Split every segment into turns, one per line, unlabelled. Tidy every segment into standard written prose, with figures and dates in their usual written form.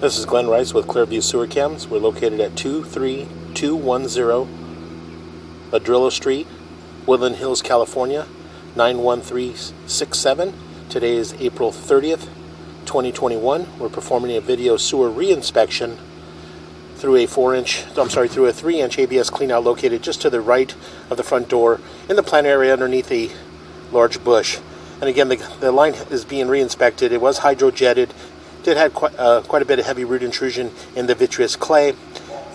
This is Glenn Rice with Clearview Sewer Cams. We're located at 23210 Ladrillo Street, Woodland Hills, California, 91367. Today is April 30th, 2021. We're performing a video sewer reinspection through a 3-inch ABS cleanout located just to the right of the front door in the plant area underneath a large bush. And again, the line is being reinspected. It was hydrojetted. Did have quite a bit of heavy root intrusion in the vitreous clay,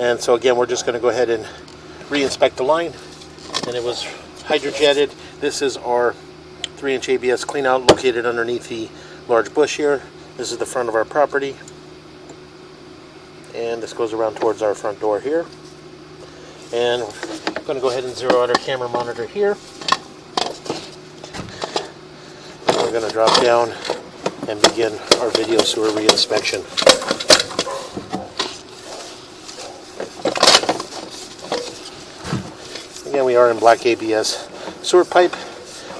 and so again we're just going to go ahead and reinspect the line. And it was hydrojetted. This is our 3-inch ABS cleanout located underneath the large bush here. This is the front of our property, and this goes around towards our front door here. And I'm going to go ahead and zero out our camera monitor here. And we're going to drop down and begin our video sewer reinspection. Again, we are in black ABS sewer pipe.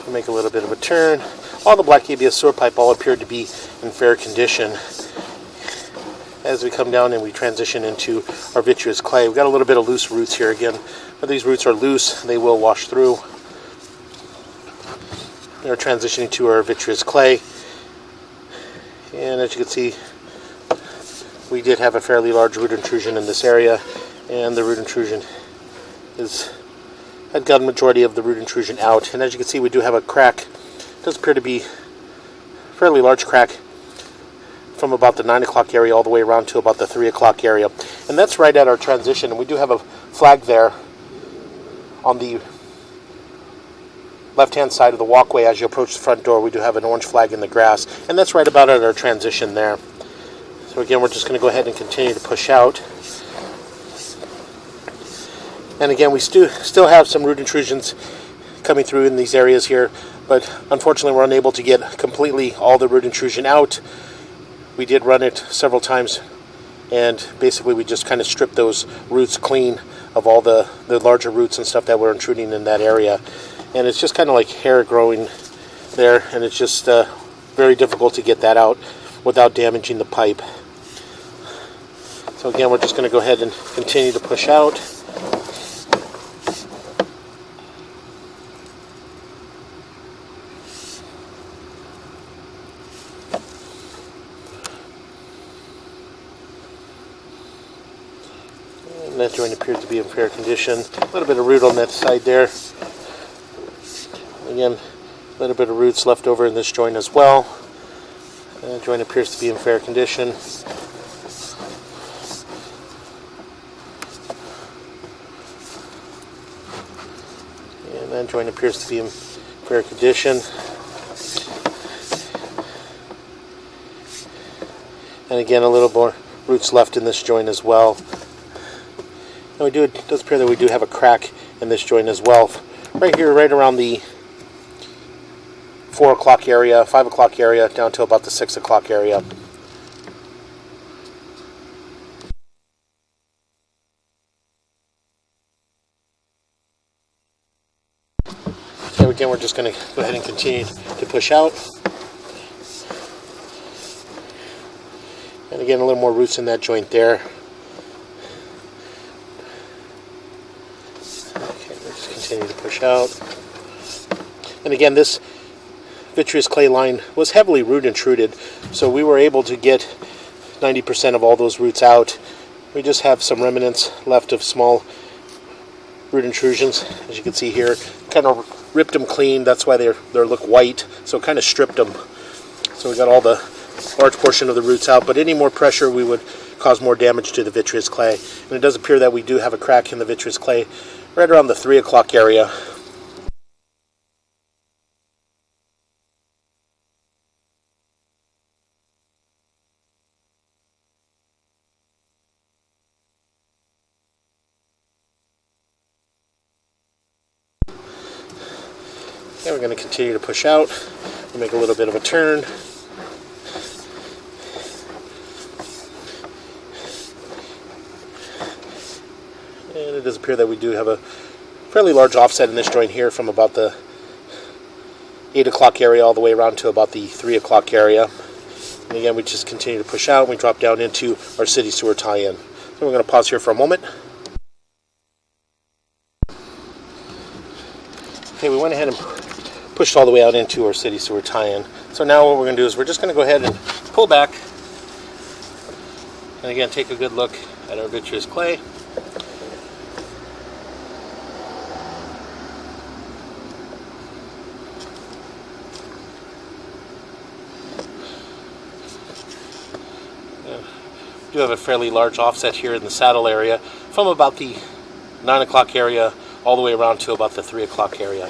We'll make a little bit of a turn. All the black ABS sewer pipe all appear to be in fair condition. As we come down and we transition into our vitreous clay, we've got a little bit of loose roots here again. But these roots are loose, they will wash through. We're transitioning to our vitreous clay. And as you can see, we did have a fairly large root intrusion in this area, and the root intrusion had got a majority of the root intrusion out. And as you can see, we do have a crack. It does appear to be a fairly large crack from about the 9 o'clock area all the way around to about the 3 o'clock area. And that's right at our transition. And we do have a flag there on the left-hand side of the walkway. As you approach the front door, we do have an orange flag in the grass, and that's right about at our transition there. So again, we're just going to go ahead and continue to push out. And again, we still have some root intrusions coming through in these areas here, but unfortunately we're unable to get completely all the root intrusion out. We did run it several times, and basically we just kind of stripped those roots clean of all the larger roots and stuff that were intruding in that area. And it's just kind of like hair growing there, and it's just very difficult to get that out without damaging the pipe. So again, we're just going to go ahead and continue to push out. And that joint appears to be in fair condition. A little bit of root on that side there. Again, a little bit of roots left over in this joint as well. The joint appears to be in fair condition. And that joint appears to be in fair condition. And again, a little more roots left in this joint as well. And it does appear that we do have a crack in this joint as well. Right here, right around the 4 o'clock area, 5 o'clock area, down to about the 6 o'clock area. So again, we're just going to go ahead and continue to push out. And again, a little more roots in that joint there. Okay, we'll just continue to push out. And again, this vitreous clay line was heavily root intruded, so we were able to get 90% of all those roots out. We just have some remnants left of small root intrusions, as you can see here. Kind of ripped them clean. That's why they look white. So kind of stripped them. So we got all the large portion of the roots out. But any more pressure, we would cause more damage to the vitreous clay. And it does appear that we do have a crack in the vitreous clay right around the 3 o'clock area. And we're going to continue to push out. We'll make a little bit of a turn. And it does appear that we do have a fairly large offset in this joint here from about the 8 o'clock area all the way around to about the 3 o'clock area. And again, we just continue to push out and we drop down into our city sewer tie-in. So we're going to pause here for a moment. Okay, we went ahead and pushed all the way out into our city sewer tie-in. So now what we're going to do is we're just going to go ahead and pull back. And again, take a good look at our vitreous clay. We do have a fairly large offset here in the saddle area from about the 9 o'clock area all the way around to about the 3 o'clock area.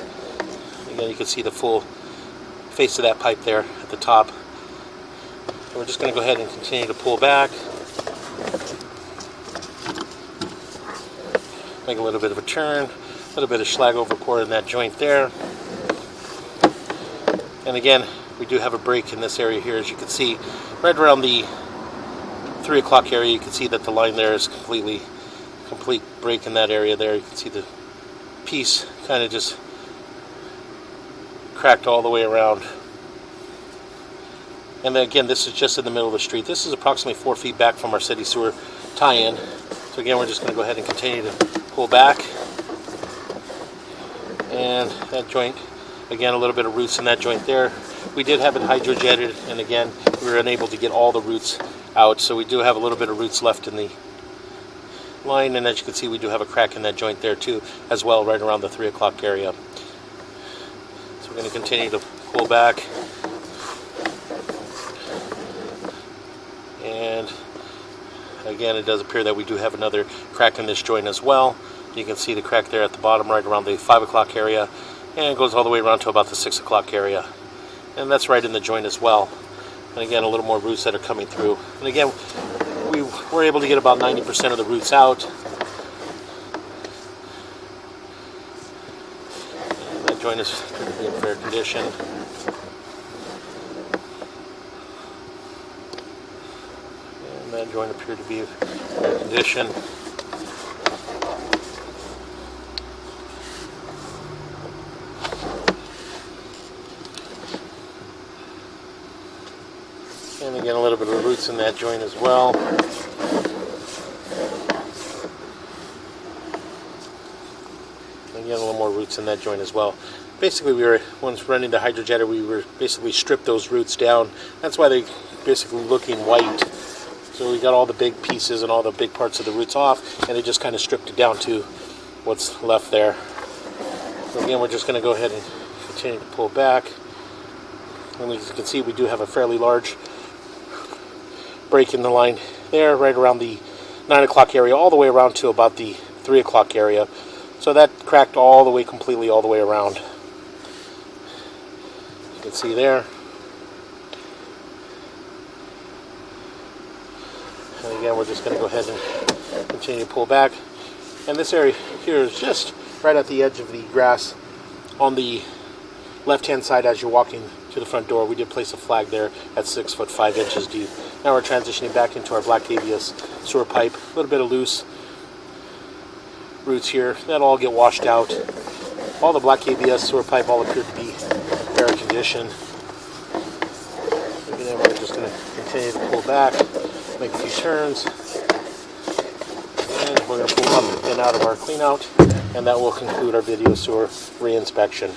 Again, you can see the full face of that pipe there at the top. And we're just going to go ahead and continue to pull back. Make a little bit of a turn, a little bit of slag overpour in that joint there. And again, we do have a break in this area here, as you can see, right around the 3 o'clock area. You can see that the line there is complete break in that area there. You can see the piece kind of just cracked all the way around. And then again, this is just in the middle of the street. This is approximately 4 feet back from our city sewer tie-in. So again, we're just going to go ahead and continue to pull back. And that joint, again, a little bit of roots in that joint there. We did have it hydrojetted, and again, we were unable to get all the roots out, so we do have a little bit of roots left in the line, and as you can see, we do have a crack in that joint there too, as well, right around the 3 o'clock area. So we're going to continue to pull back. And again, it does appear that we do have another crack in this joint as well. You can see the crack there at the bottom, right around the 5 o'clock area, and it goes all the way around to about the 6 o'clock area. And that's right in the joint as well. And again, a little more roots that are coming through. And again, we were able to get about 90% of the roots out. And that joint is in fair condition. And that joint appeared to be in fair condition. And again, a little bit of roots in that joint as well. And again, a little more roots in that joint as well. Basically, once running the hydrojetter, we were basically stripped those roots down. That's why they basically looking white. So we got all the big pieces and all the big parts of the roots off, and it just kind of stripped it down to what's left there. So again, we're just going to go ahead and continue to pull back. And as you can see, we do have a fairly large break in the line there, right around the 9 o'clock area, all the way around to about the 3 o'clock area. So that cracked all the way, completely all the way around. You can see there. And again, we're just going to go ahead and continue to pull back. And this area here is just right at the edge of the grass on the left-hand side as you're walking to the front door. We did place a flag there at 6 foot 5 inches deep. Now we're transitioning back into our black ABS sewer pipe. A little bit of loose roots here. That'll all get washed out. All the black ABS sewer pipe all appear to be in fair condition. And then we're just going to continue to pull back, make a few turns, and we're going to pull up and out of our clean out, and that will conclude our video sewer reinspection.